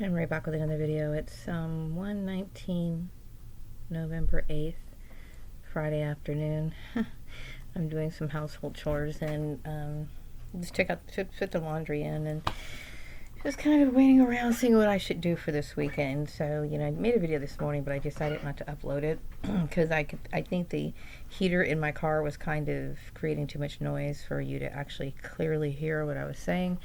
I'm right back with another video. It's 1:19 November 8th, Friday afternoon. I'm doing some household chores and just put the laundry in and just kind of waiting around seeing what I should do for this weekend. So, I made a video this morning, but I decided not to upload it because I think the heater in my car was kind of creating too much noise for you to actually clearly hear what I was saying.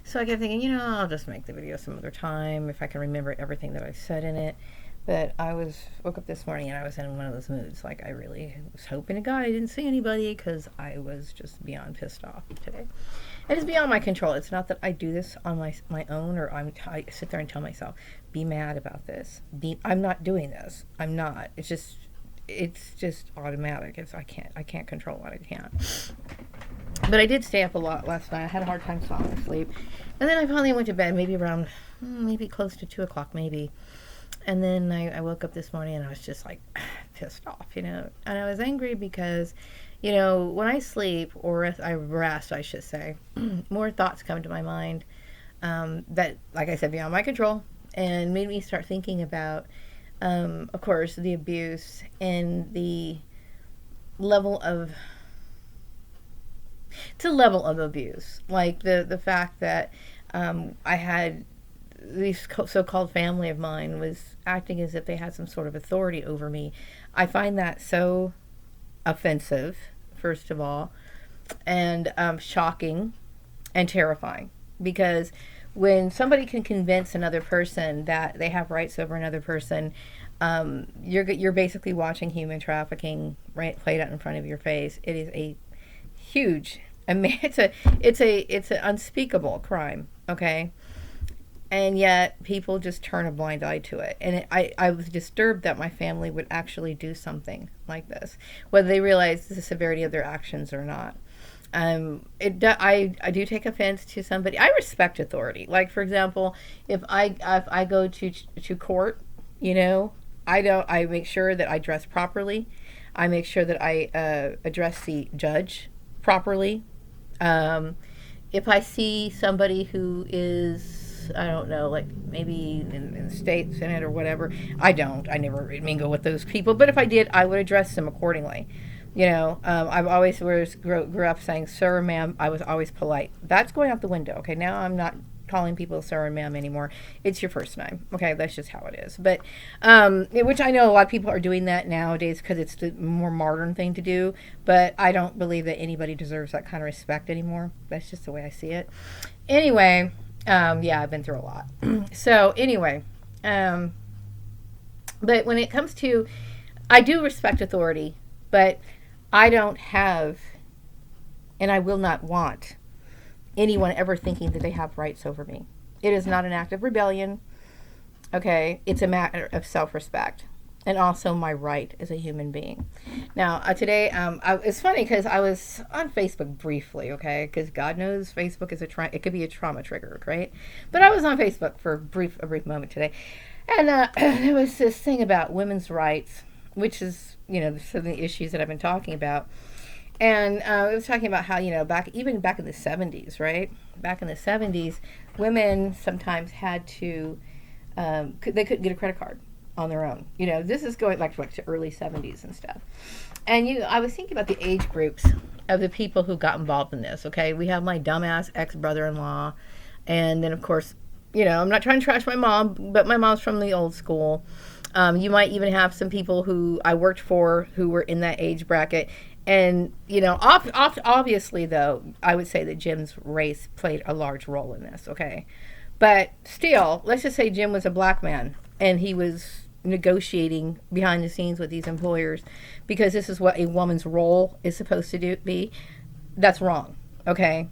So I kept thinking, I'll just make the video some other time if I can remember everything that I said in it. But woke up this morning and I was in one of those moods. Like, I really was hoping to God I didn't see anybody because I was just beyond pissed off today. And it's beyond my control. It's not that I do this on my own, or I sit there and tell myself, be mad about this. I'm not doing this. I'm not. It's just automatic. I can't control what I can't. But I did stay up a lot last night. I had a hard time falling asleep. And then I finally went to bed, maybe around, maybe close to 2 o'clock, maybe. And then I woke up this morning and I was just like pissed off, And I was angry because, when I sleep, or if I rest, I should say, more thoughts come to my mind that, like I said, beyond my control, and made me start thinking about, of course, the abuse and the level of abuse. Like the fact that I had this so-called family of mine was acting as if they had some sort of authority over me. I find that so offensive, first of all, and shocking and terrifying, because when somebody can convince another person that they have rights over another person, you're basically watching human trafficking played out in front of your face. It is a huge, it's an unspeakable crime, okay? And yet people just turn a blind eye to it. And I was disturbed that my family would actually do something like this, whether they realize the severity of their actions or not. I do take offense to somebody. I respect authority. Like, for example, if I go to court, I make sure that I dress properly. I make sure that I address the judge properly. If I see somebody who is, I don't know, like maybe in the state senate or whatever, I never mingle with those people, but if I did, I would address them accordingly. I've always grew up saying sir, ma'am. I was always polite. That's going out the window. Okay, now I'm not calling people sir and ma'am anymore. It's your first name. Okay, that's just how it is. But which I know a lot of people are doing that nowadays because it's the more modern thing to do, but I don't believe that anybody deserves that kind of respect anymore. That's just the way I see it. Anyway, I've been through a lot. So anyway, but when it comes to, I do respect authority, but I don't have, and I will not want anyone ever thinking that they have rights over me. It is not an act of rebellion. Okay, it's a matter of self-respect and also my right as a human being. Now, today, it's funny because I was on Facebook briefly, okay, because God knows Facebook is it could be a trauma trigger, right? But I was on Facebook for a brief moment today, and there was this thing about women's rights, which is, some of the issues that I've been talking about. And it was talking about how, back in the 70s, right? Back in the 70s, women sometimes had to, they couldn't get a credit card on their own. This is going like to early 70s and stuff. And I was thinking about the age groups of the people who got involved in this. Okay, we have my dumbass ex-brother-in-law, and then of course, I'm not trying to trash my mom, but my mom's from the old school. You might even have some people who I worked for who were in that age bracket. And, obviously, though, I would say that Jim's race played a large role in this, okay? But still, let's just say Jim was a black man and he was negotiating behind the scenes with these employers because this is what a woman's role is supposed to be. That's wrong, okay?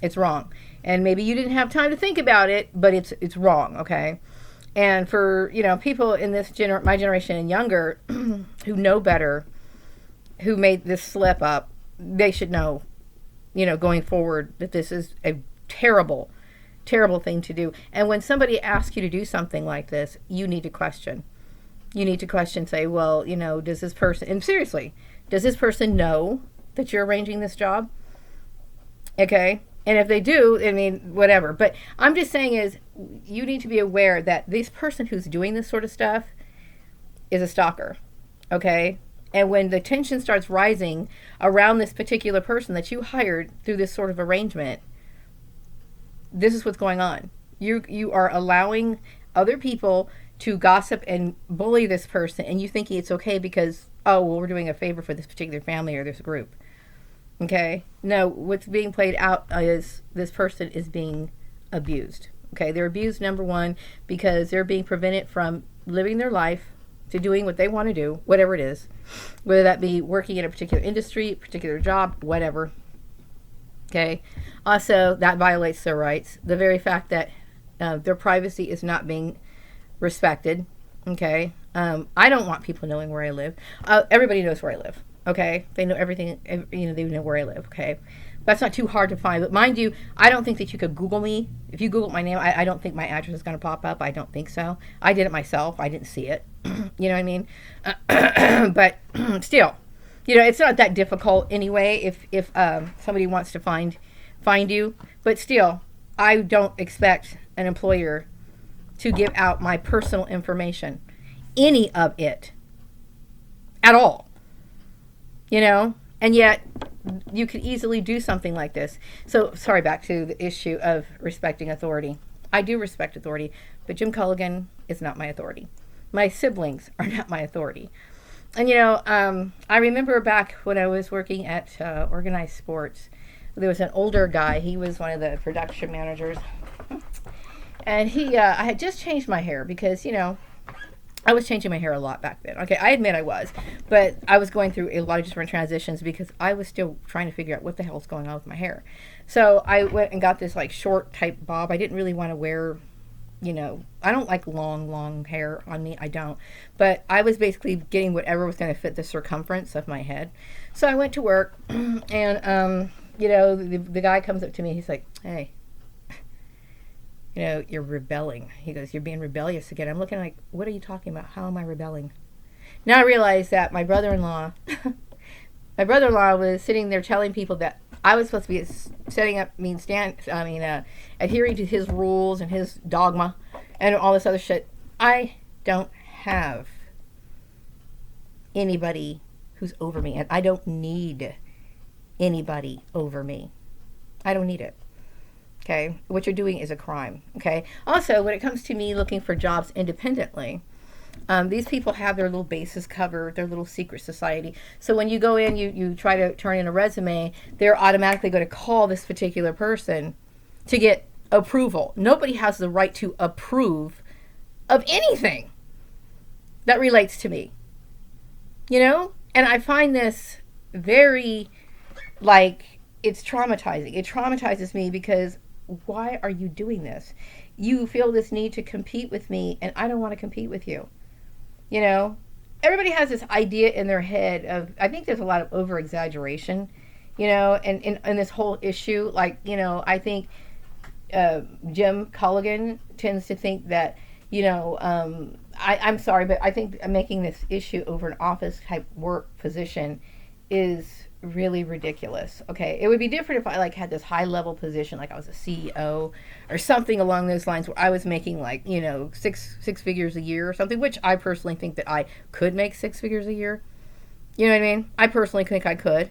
It's wrong. And maybe you didn't have time to think about it, but it's wrong, okay? And for, people in this my generation and younger who know better, who made this slip up, they should know, going forward, that this is a terrible, terrible thing to do. And when somebody asks you to do something like this, you need to question. You need to question, say, well, does this person, and seriously, does this person know that you're arranging this job? Okay? And if they do, I mean, whatever. But I'm just saying is, you need to be aware that this person who's doing this sort of stuff is a stalker. Okay? And when the tension starts rising around this particular person that you hired through this sort of arrangement, this is what's going on. You are allowing other people to gossip and bully this person, and you thinking it's okay because, oh, well, we're doing a favor for this particular family or this group. Okay? No, what's being played out is this person is being abused. Okay? They're abused, number one, because they're being prevented from living their life, to doing what they want to do, whatever it is, whether that be working in a particular industry, particular job, whatever. Okay. Also, that violates their rights. The very fact that their privacy is not being respected. Okay. I don't want people knowing where I live. Everybody knows where I live. Okay. They know everything. They know where I live. Okay. That's not too hard to find. But mind you, I don't think that you could Google me. If you Google my name, I don't think my address is going to pop up. I don't think so. I did it myself. I didn't see it. You know what I mean? But still, it's not that difficult anyway if somebody wants to find you. But still, I don't expect an employer to give out my personal information, any of it, at all. And yet you could easily do something like this. So, sorry, back to the issue of respecting authority. I do respect authority, but Jim Culligan is not my authority. My siblings are not my authority. And, I remember back when I was working at Organized Sports, there was an older guy. He was one of the production managers. And I had just changed my hair because, I was changing my hair a lot back then. Okay, I admit I was. But I was going through a lot of different transitions because I was still trying to figure out what the hell's going on with my hair. So I went and got this short type bob. I didn't really want to wear, I don't like long hair on me. I don't. But I was basically getting whatever was going to fit the circumference of my head. So I went to work and, the guy comes up to me. He's like, hey, you're rebelling. He goes, you're being rebellious again. I'm looking like, what are you talking about? How am I rebelling? Now I realize that my brother-in-law was sitting there telling people that I was supposed to be adhering to his rules and his dogma and all this other shit. I don't have anybody who's over me, and I don't need anybody over me. I don't need it. Okay, what you're doing is a crime. Okay. Also, when it comes to me looking for jobs independently, these people have their little bases covered, their little secret society. So when you go in, you try to turn in a resume, they're automatically going to call this particular person to get approval. Nobody has the right to approve of anything that relates to me. And I find this very, it's traumatizing. It traumatizes me because why are you doing this? You feel this need to compete with me, and I don't want to compete with you. Everybody has this idea in their head of, I think there's a lot of over-exaggeration, and in this whole issue. I think Jim Culligan tends to think that, I'm sorry, but I think making this issue over an office-type work position is really ridiculous. Okay, it would be different if I had this high level position, like I was a CEO or something along those lines, where I was making six figures a year or something, which I personally think that I could make 6 figures a year. You know what I mean? I personally think I could,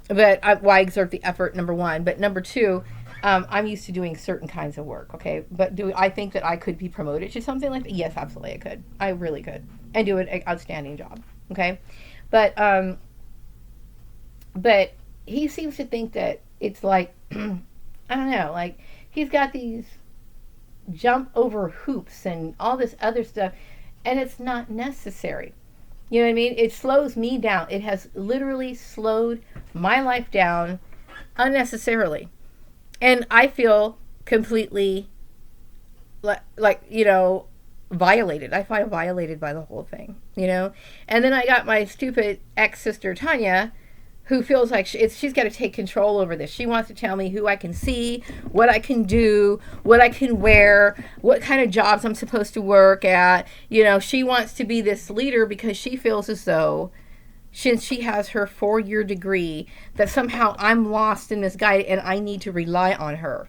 but why exert the effort? Number one, but number two, I'm used to doing certain kinds of work. Okay, but do I think that I could be promoted to something like that? Yes, absolutely, I could. I really could, and do an outstanding job. Okay, but he seems to think that it's I don't know, he's got these jump over hoops and all this other stuff, and it's not necessary. You know what I mean? It slows me down. It has literally slowed my life down unnecessarily. And I feel completely violated. I feel violated by the whole thing, And then I got my stupid ex-sister Tanya, who feels like she's got to take control over this. She wants to tell me who I can see, what I can do, what I can wear, what kind of jobs I'm supposed to work at. She wants to be this leader because she feels as though, since she has her 4-year degree, that somehow I'm lost in this guide and I need to rely on her.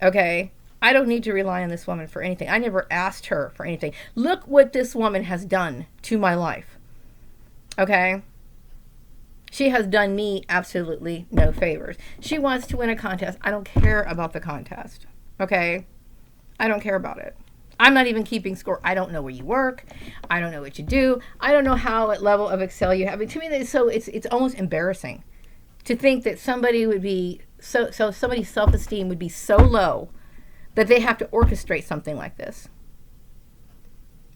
Okay? I don't need to rely on this woman for anything. I never asked her for anything. Look what this woman has done to my life. Okay? She has done me absolutely no favors. She wants to win a contest. I don't care about the contest. Okay? I don't care about it. I'm not even keeping score. I don't know where you work. I don't know what you do. I don't know how what level of Excel you have. I mean, to me, it's almost embarrassing to think that somebody would be somebody's self-esteem would be so low that they have to orchestrate something like this.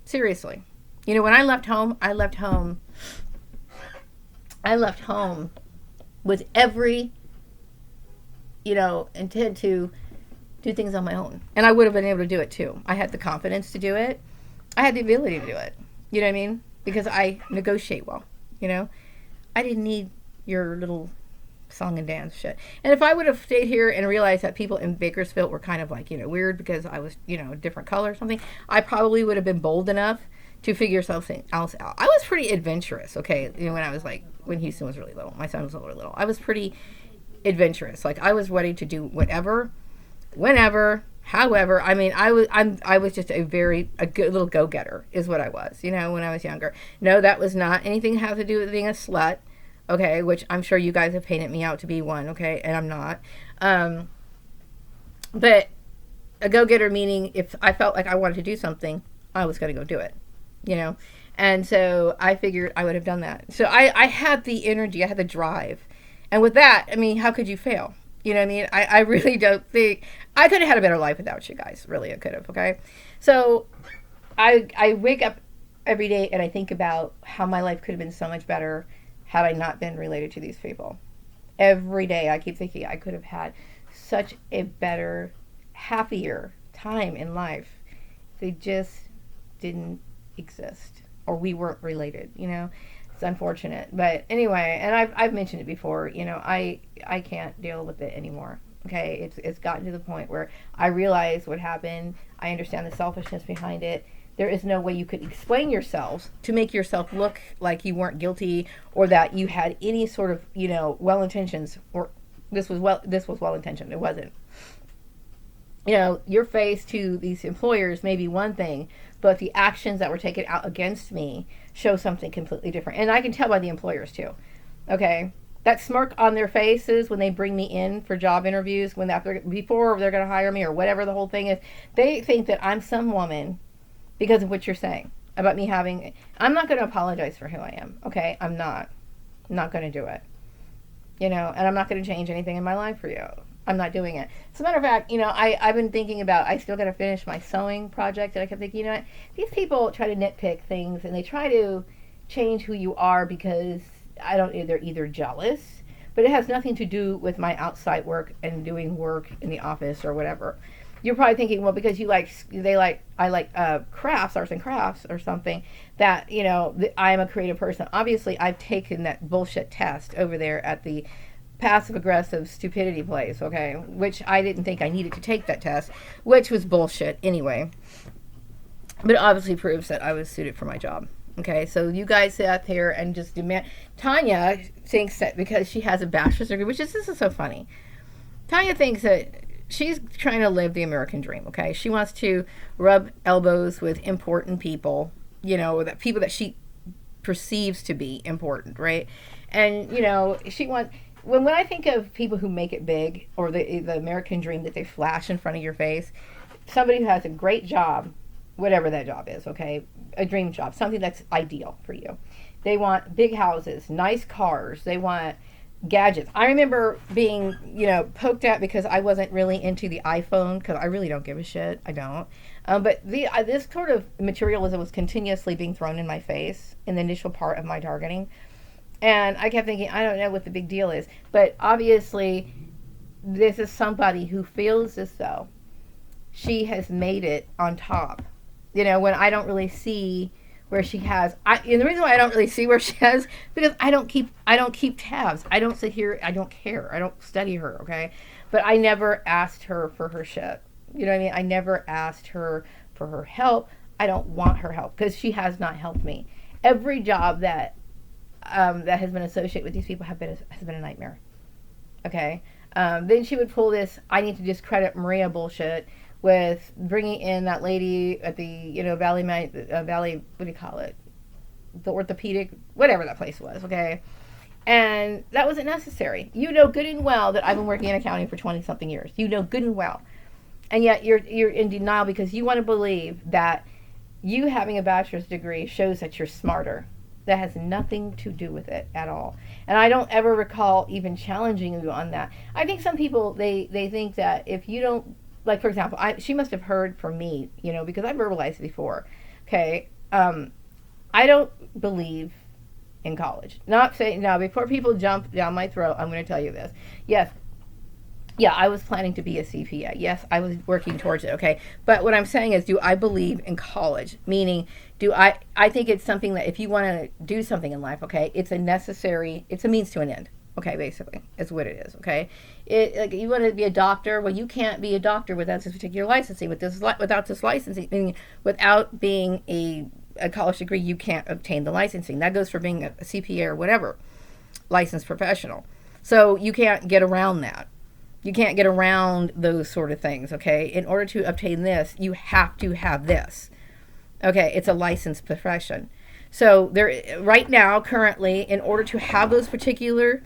Seriously. You know, when I left home with every, intent to do things on my own. And I would have been able to do it too. I had the confidence to do it. I had the ability to do it. You know what I mean? Because I negotiate well, I didn't need your little song and dance shit. And if I would have stayed here and realized that people in Bakersfield were kind of like, weird because I was, a different color or something, I probably would have been bold enough to figure something else out. I was pretty adventurous, okay, when Houston was really little. My son was really little. I was pretty adventurous. Like, I was ready to do whatever, whenever, however. I mean, I was just a good little go-getter is what I was, when I was younger. No, that was not anything that had to do with being a slut, okay, which I'm sure you guys have painted me out to be one, okay, and I'm not. But a go-getter meaning if I felt like I wanted to do something, I was going to go do it, And so I figured I would have done that. So I had the energy, I had the drive. And with that, I mean, how could you fail? You know what I mean? I really don't think I could have had a better life without you guys. Really, I could have. Okay. So I wake up every day and I think about how my life could have been so much better had I not been related to these people. Every day I keep thinking I could have had such a better, happier time in life. They just didn't exist or we weren't related, It's unfortunate, but anyway, and I've mentioned it before. I can't deal with it anymore. Okay, it's gotten to the point where I realize what happened. I understand the selfishness behind it. There is no way you could explain yourselves to make yourself look like you weren't guilty or that you had any sort of well intentions or this was well intentioned. It wasn't. Your face to these employers may be one thing, but the actions that were taken out against me show something completely different. And I can tell by the employers too. Okay? That smirk on their faces when they bring me in for job interviews, before they're going to hire me or whatever the whole thing is, they think that I'm some woman because of what you're saying about me I'm not going to apologize for who I am. Okay? I'm not going to do it. And I'm not going to change anything in my life for you. I'm not doing it. As a matter of fact, I've been thinking about, I still got to finish my sewing project, and I kept thinking, what? These people try to nitpick things, and they try to change who you are because, they're either jealous, but it has nothing to do with my outside work and doing work in the office or whatever. You're probably thinking, well, because I like crafts, arts and crafts or something, that, I am a creative person. Obviously, I've taken that bullshit test over there at the passive-aggressive stupidity place, okay, which I didn't think I needed to take that test, which was bullshit anyway. But it obviously proves that I was suited for my job. Okay, so you guys sit out there and just demand. Tanya thinks that because she has a bachelor's degree, this is so funny. Tanya thinks that she's trying to live the American dream, okay? She wants to rub elbows with important people, that people that she perceives to be important, right? And, she wants... When I think of people who make it big, or the American dream that they flash in front of your face, somebody who has a great job, whatever that job is, okay, a dream job, something that's ideal for you. They want big houses, nice cars, they want gadgets. I remember being, poked at because I wasn't really into the iPhone, because I really don't give a shit, I don't. But this sort of materialism was continuously being thrown in my face in the initial part of my targeting. And I kept thinking, I don't know what the big deal is. But obviously, this is somebody who feels as though she has made it on top. When I don't really see where she has. And the reason why I don't really see where she has, because I don't keep tabs. I don't sit here. I don't care. I don't study her, okay? But I never asked her for her shit. You know what I mean? I never asked her for her help. I don't want her help because she has not helped me. Every job that has been associated with these people has been a nightmare. Okay? Then she would pull this, I need to discredit Maria bullshit, with bringing in that lady at the, Valley, what do you call it? The orthopedic, whatever that place was, okay? And that wasn't necessary. You know good and well that I've been working in accounting for 20 something years. You know good and well. And yet you're in denial because you want to believe that you having a bachelor's degree shows that you're smarter. That has nothing to do with it at all. And I don't ever recall even challenging you on that. I think some people, they think that if you don't, like, for example, she must have heard from me, because I verbalized before. Okay. I don't believe in college. Not saying, now, before people jump down my throat, I'm going to tell you this. Yes, yeah, I was planning to be a CPA. Yes, I was working towards it, okay? But what I'm saying is, do I believe in college? Meaning, I think it's something that if you want to do something in life, okay, it's a means to an end, okay, basically, is what it is, okay? Like, you want to be a doctor, well, you can't be a doctor without this particular licensing, without this licensing, meaning without being a college degree, you can't obtain the licensing. That goes for being a CPA or whatever, licensed professional. So you can't get around that. You can't get around those sort of things, okay? In order to obtain this, you have to have this. Okay, it's a licensed profession. So there, right now, currently, in order to have those particular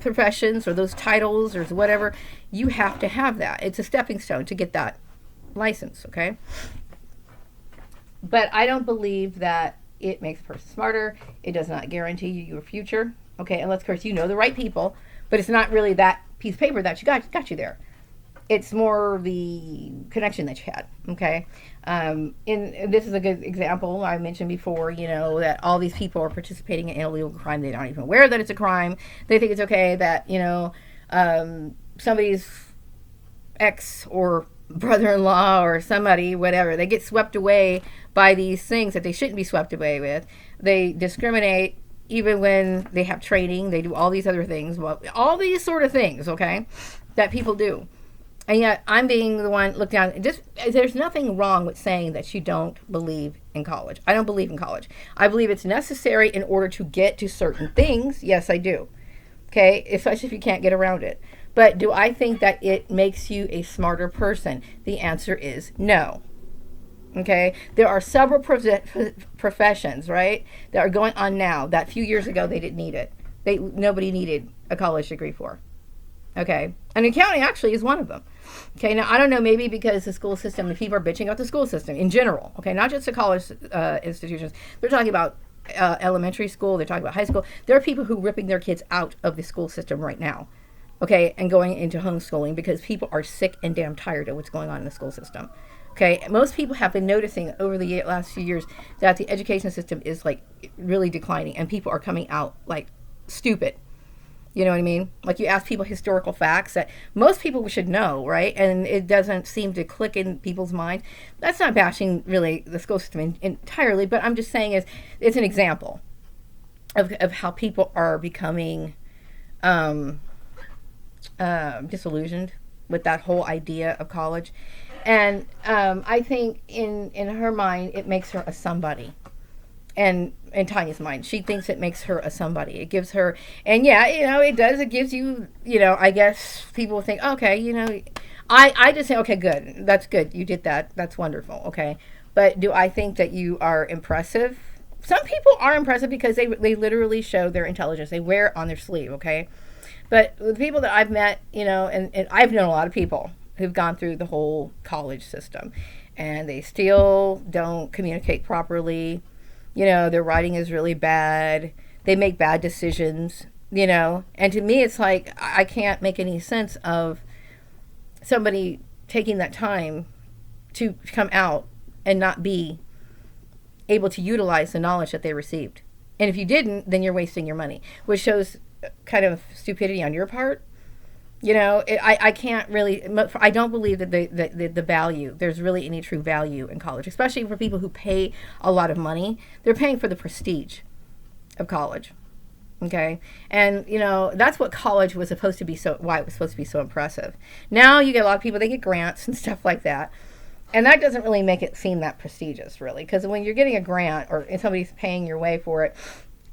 professions or those titles or whatever, you have to have that. It's a stepping stone to get that license, okay? But I don't believe that it makes a person smarter. It does not guarantee you your future, okay? Unless, of course, you know the right people, but it's not really that piece of paper that got you there. It's more the connection that you had, okay? And this is a good example. I mentioned before, that all these people are participating in illegal crime. They're not even aware that it's a crime. They think it's okay that, somebody's ex or brother-in-law or somebody, whatever, they get swept away by these things that they shouldn't be swept away with. They discriminate even when they have training. They do all these other things, all these sort of things, okay, that people do. And yet I'm being the one looked down. There's nothing wrong with saying that you don't believe in college. I don't believe in college. I believe it's necessary in order to get to certain things. Yes, I do. Okay, especially if you can't get around it. But do I think that it makes you a smarter person? The answer is no. Okay, there are several professions, right, that are going on now that a few years ago they didn't need it. Nobody needed a college degree for. Okay, and accounting actually is one of them. Okay, now I don't know, maybe because the school system, the people are bitching about the school system in general. Okay, not just the college institutions. They're talking about elementary school. They're talking about high school. There are people who are ripping their kids out of the school system right now. Okay, and going into homeschooling because people are sick and damn tired of what's going on in the school system. Okay, most people have been noticing over the last few years that the education system is like really declining and people are coming out like stupid. You know what I mean? Like, you ask people historical facts that most people should know, right? And it doesn't seem to click in people's mind. That's not bashing really the school system entirely, but I'm just saying it's an example of how people are becoming disillusioned with that whole idea of college. And I think in her mind, it makes her a somebody. And in Tanya's mind, she thinks it makes her a somebody. It gives her, and yeah, it does. It gives you, I guess people think, okay, I just say, okay, good. That's good. You did that. That's wonderful. Okay. But do I think that you are impressive? Some people are impressive because they literally show their intelligence. They wear it on their sleeve. Okay. But the people that I've met, and I've known a lot of people who've gone through the whole college system and they still don't communicate properly. Their writing is really bad. They make bad decisions, And to me, it's like, I can't make any sense of somebody taking that time to come out and not be able to utilize the knowledge that they received. And if you didn't, then you're wasting your money, which shows kind of stupidity on your part. I can't really, I don't believe that the value, there's really any true value in college, especially for people who pay a lot of money. They're paying for the prestige of college. Okay. And, that's what college was supposed to be, why it was supposed to be so impressive. Now you get a lot of people, they get grants and stuff like that. And that doesn't really make it seem that prestigious, really. Because when you're getting a grant or somebody's paying your way for it,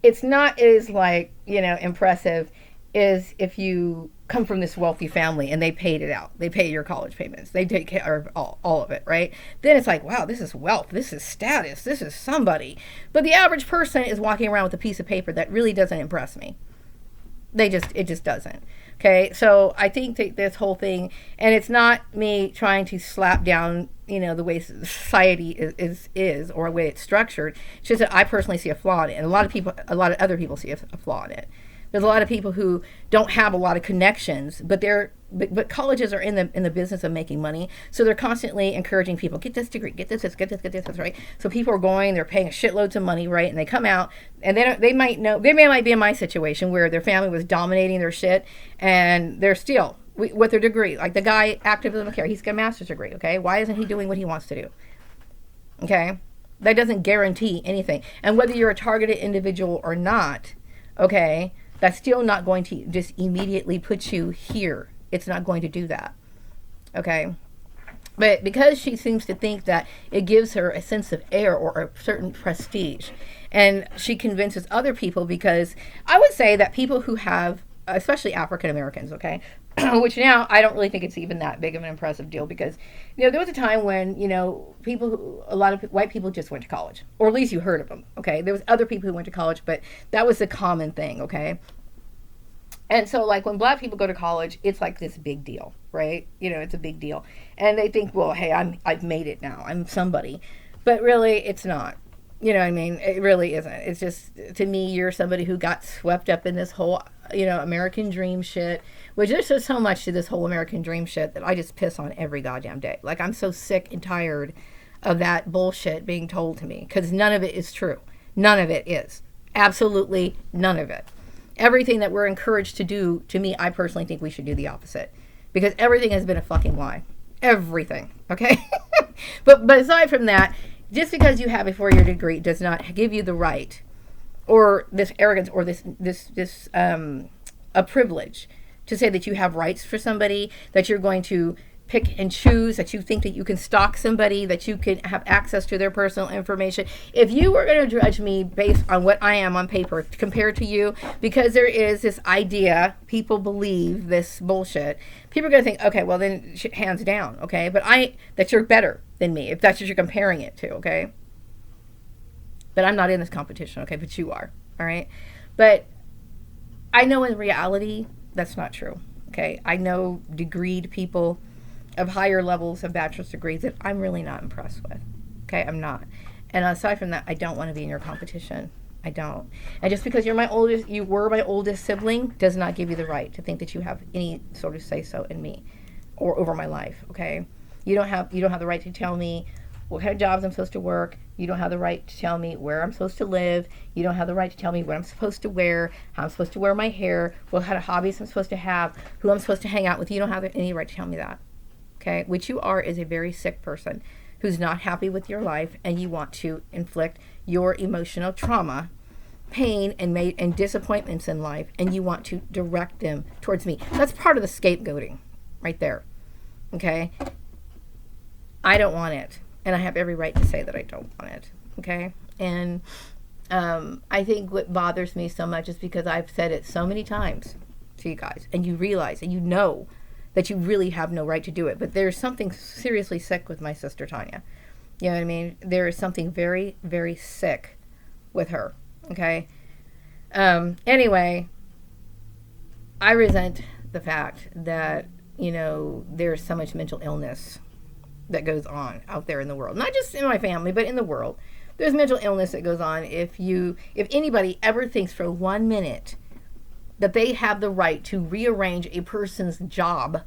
it's not as impressive is if you come from this wealthy family and they paid it out. They pay your college payments. They take care of all of it, right? Then it's like, wow, this is wealth. This is status. This is somebody. But the average person is walking around with a piece of paper that really doesn't impress me. It just doesn't. Okay, so I think that this whole thing, and it's not me trying to slap down, the way society is or the way it's structured. It's just that I personally see a flaw in it, and a lot of other people see a flaw in it. There's a lot of people who don't have a lot of connections, but colleges are in the business of making money, so they're constantly encouraging people, get this degree, get this, get this, right? So people are going, they're paying shitloads of money, right? And they come out, and they might be in my situation where their family was dominating their shit, and they're still with their degree. Like the guy, activism care, he's got a master's degree. Okay, why isn't he doing what he wants to do? Okay, that doesn't guarantee anything, and whether you're a targeted individual or not, okay. That's still not going to just immediately put you here. It's not going to do that. Okay? But because she seems to think that it gives her a sense of air or a certain prestige, and she convinces other people, because I would say that people who have, especially African Americans, okay, which now I don't really think it's even that big of an impressive deal, because there was a time when a lot of white people just went to college, or at least you heard of them. Okay, there was other people who went to college, but that was the common thing. Okay, and so like when black people go to college, it's like this big deal, right? It's a big deal, and they think, well, hey, I've made it now, I'm somebody, but really it's not. You know what I mean? It really isn't. It's just, to me, you're somebody who got swept up in this whole, American dream shit, which there's just so much to this whole American dream shit that I just piss on every goddamn day. Like, I'm so sick and tired of that bullshit being told to me, because none of it is true. None of it is. Absolutely none of it. Everything that we're encouraged to do, to me, I personally think we should do the opposite, because everything has been a fucking lie. Everything. Okay? But aside from that, just because you have a 4-year degree does not give you the right, or this arrogance, or this a privilege to say that you have rights for somebody, that you're going to pick and choose, that you think that you can stalk somebody, that you can have access to their personal information. If you were going to judge me based on what I am on paper compared to you, because there is this idea, people believe this bullshit, people are going to think, okay, well then hands down, okay? But that you're better than me, if that's what you're comparing it to, okay? But I'm not in this competition, okay? But you are, all right? But I know in reality, that's not true, okay? I know degreed people of higher levels of bachelor's degrees that I'm really not impressed with, okay? I'm not. And aside from that, I don't want to be in your competition. I don't. And just because you were my oldest sibling, does not give you the right to think that you have any sort of say-so in me or over my life, okay? You don't have the right to tell me what kind of jobs I'm supposed to work. You don't have the right to tell me where I'm supposed to live. You don't have the right to tell me what I'm supposed to wear, how I'm supposed to wear my hair, what kind of hobbies I'm supposed to have, who I'm supposed to hang out with. You don't have any right to tell me that, okay? What you are is a very sick person who's not happy with your life, and you want to inflict your emotional trauma, pain, and disappointments in life, and you want to direct them towards me. That's part of the scapegoating right there, okay? I don't want it, and I have every right to say that I don't want it, okay? And I think what bothers me so much is because I've said it so many times to you guys, and you realize, and you know that you really have no right to do it, but there's something seriously sick with my sister Tanya. You know what I mean? There is something very, very sick with her, okay? Anyway, I resent the fact that, there's so much mental illness that goes on out there in the world. Not just in my family, but in the world. There's mental illness that goes on. If anybody ever thinks for 1 minute that they have the right to rearrange a person's job,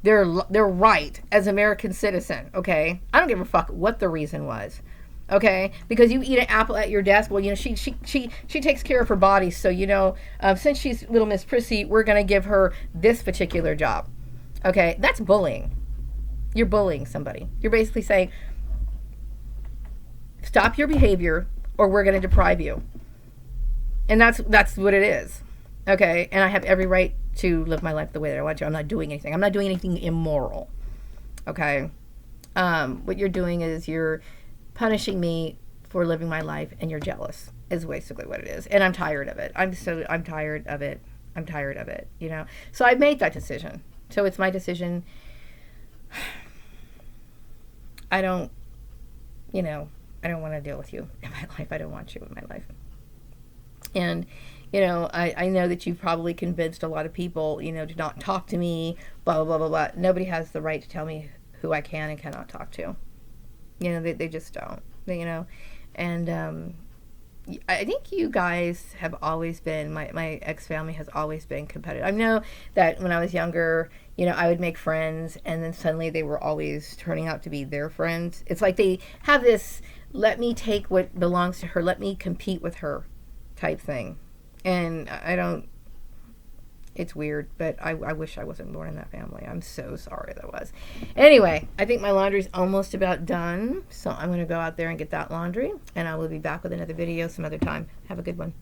they're right as American citizen, okay? I don't give a fuck what the reason was, okay? Because you eat an apple at your desk, well, she takes care of her body, so, since she's little Miss Prissy, we're going to give her this particular job, okay? That's bullying. You're bullying somebody. You're basically saying, stop your behavior or we're going to deprive you. And that's what it is. Okay? And I have every right to live my life the way that I want to. I'm not doing anything. I'm not doing anything immoral. Okay? What you're doing is you're punishing me for living my life, and you're jealous is basically what it is. And I'm tired of it. I'm tired of it. I'm tired of it, you know. So I made that decision. So it's my decision. I don't, you know, I don't want to deal with you in my life. I don't want you in my life. And, you know, I know that you've probably convinced a lot of people, you know, to not talk to me, blah, blah, blah, blah, blah. Nobody has the right to tell me who I can and cannot talk to. You know, they just don't, you know. And I think you guys have always been, my ex-family has always been competitive. I know that when I was younger, you know, I would make friends, and then suddenly they were always turning out to be their friends. It's like they have this, let me take what belongs to her, let me compete with her type thing. And I don't, it's weird, but I wish I wasn't born in that family. I'm so sorry that was. Anyway, I think my laundry's almost about done, so I'm going to go out there and get that laundry, and I will be back with another video some other time. Have a good one.